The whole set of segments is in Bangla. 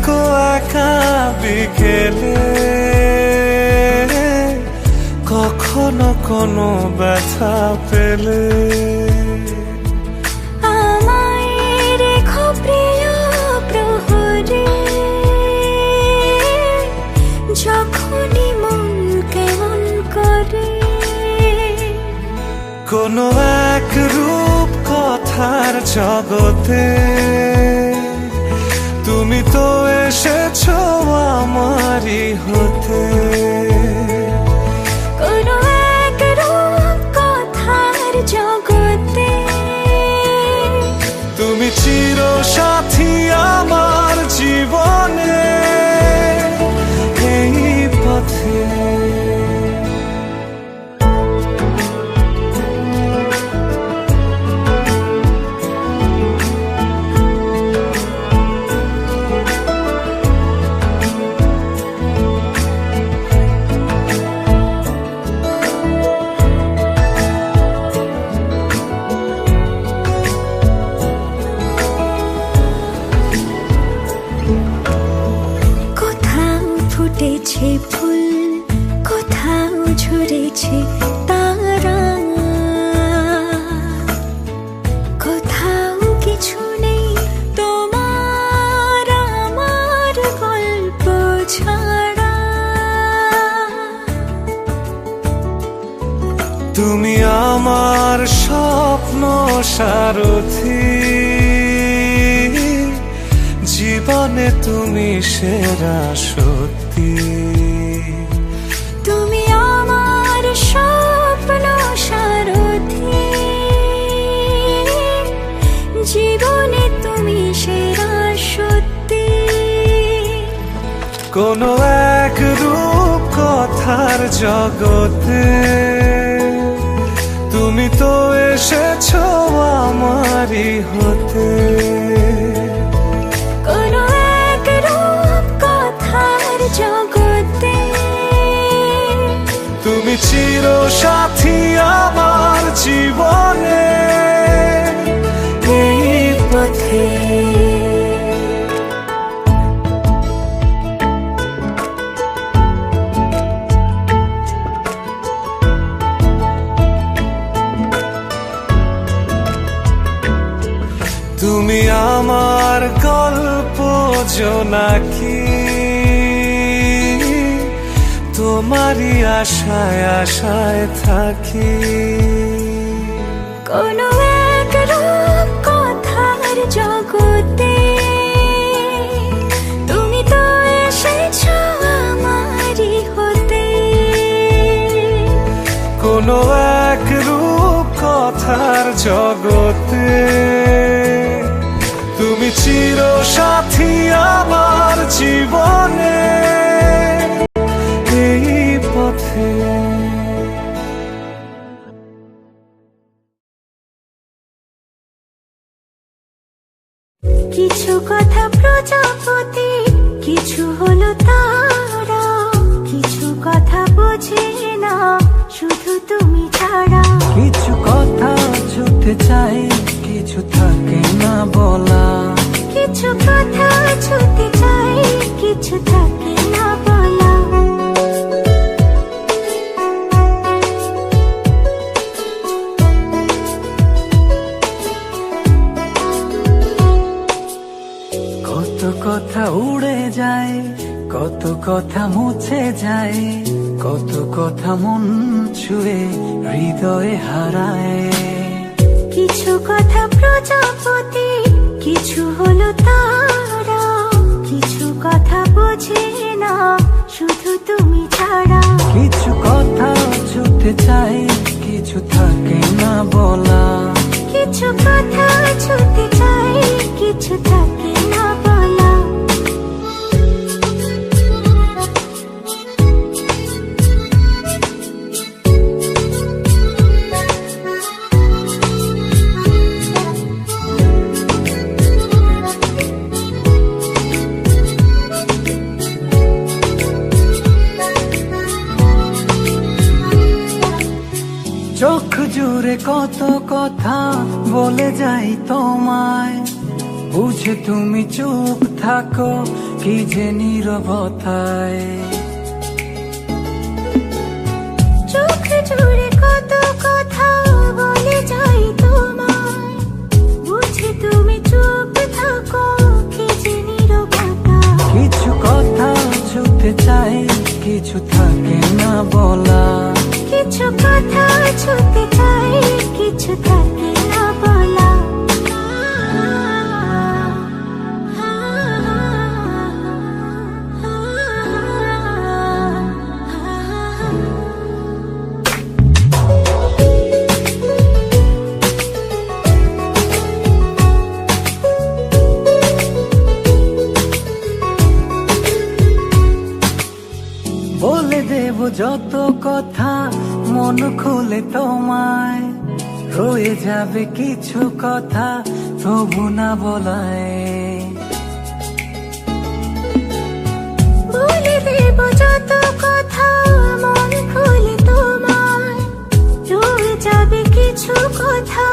থেকো একা বিকেলে, কখনো কোনো ব্যথা পেলে আমায় রেখো প্রিয় প্রহরে, যখনই মন কেমন করে। কোনো এক রূপ কথার জগতে তুমি তো এসেছো আমারই হতে। কোনো এক রূপ কথার জগতে তুমি চির সাথী আমার জীবনে, এই পথে। ফুটেছে ফুল, কোথাও ঝরেছে তারা, কোথাও কিছু নেই তোমার আমার গল্প ছাড়া। তুমি আমার স্বপ্ন সারথি, জীবনে তুমি সেরা সত্যি। তুমি আমার স্বপ্ন সারথি, জীবনে তুমি সেরা সত্যি। কোনো এক রূপ কথার জগতে তুমি তো এসেছো আমারই হতে। কোনো এক রূপ কথার জগতে তুমি চির সাথী আমার জীবনে, এই পথে। তুমি আমার গল্প জোনাকি, তোমারই আশায় আশায় থাকি। কোনো এক রূপ কথার জগতে তুমি তো এসেছো আমারই হতে। কোনো এক রূপ কথার জগতে তুমি চির সাথী আমার জীবনে, এই পথে। কিছু কথা প্রজাপতি, কিছু হলো তারা, কিছু কথা বোঝে না শুধু তুমি ছাড়া। কিছু কথা ছুটে চাই, কিছু থাকে না বলা। কিছু কথা ছুটে চাই, কিছু থাকে না বলা। কত কথা উড়ে যায়, কত কথা মুছে যায়, কত কথা মন ছুঁয়ে হৃদয়ে হারায়। কিছু কথা প্রজাপতি, কিছু হলো তারা, কিছু কথা বোঝে না শুধু তুমি ছাড়া। কিছু কথা ছুটে চাই, কিছু থাকে না বলা। কিছু কথা ছুটে চাই, কিছু থাকে না বলা। চোখ জুড়ে কত কথা বলে যাই তোমায়, বুঝে তুমি চুপ থাকো কি যে নীরবতায়। চোখ জুড়ে কত কথা বলে যাই তোমায়, বুঝি তুমি চুপ থাকো কি যে নীরবতা। কিছু কথা ছুতে চাই, কিছু থাকে না বলা। কিছু কথা ছুতে চাই, কিছু থাকে না বলা। বলে দেব যত কথা মন খুলে তোমায়, রয়ে যাবে কিছু কথা তবু না বলায়। বলে দেব যত কথা মন খুলে তোমায়, রয়ে যাবে কিছু কথা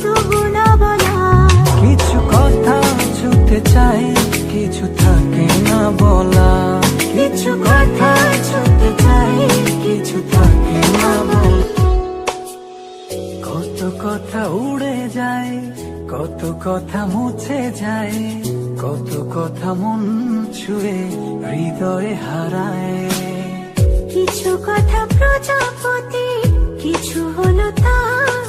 তবু না বলা। কিছু কথা ছুতে চাই, কিছু থাকে না বলা। কিছু কথা ছুতে চাই, কিছু থাকে না বলা। কত কথা উড়ে যায়, কত কথা মুছে যায়, কত কথা মন ছুঁয়ে হৃদয়ে হারায়। কিছু কথা প্রজাপতি, কিছু হলো তার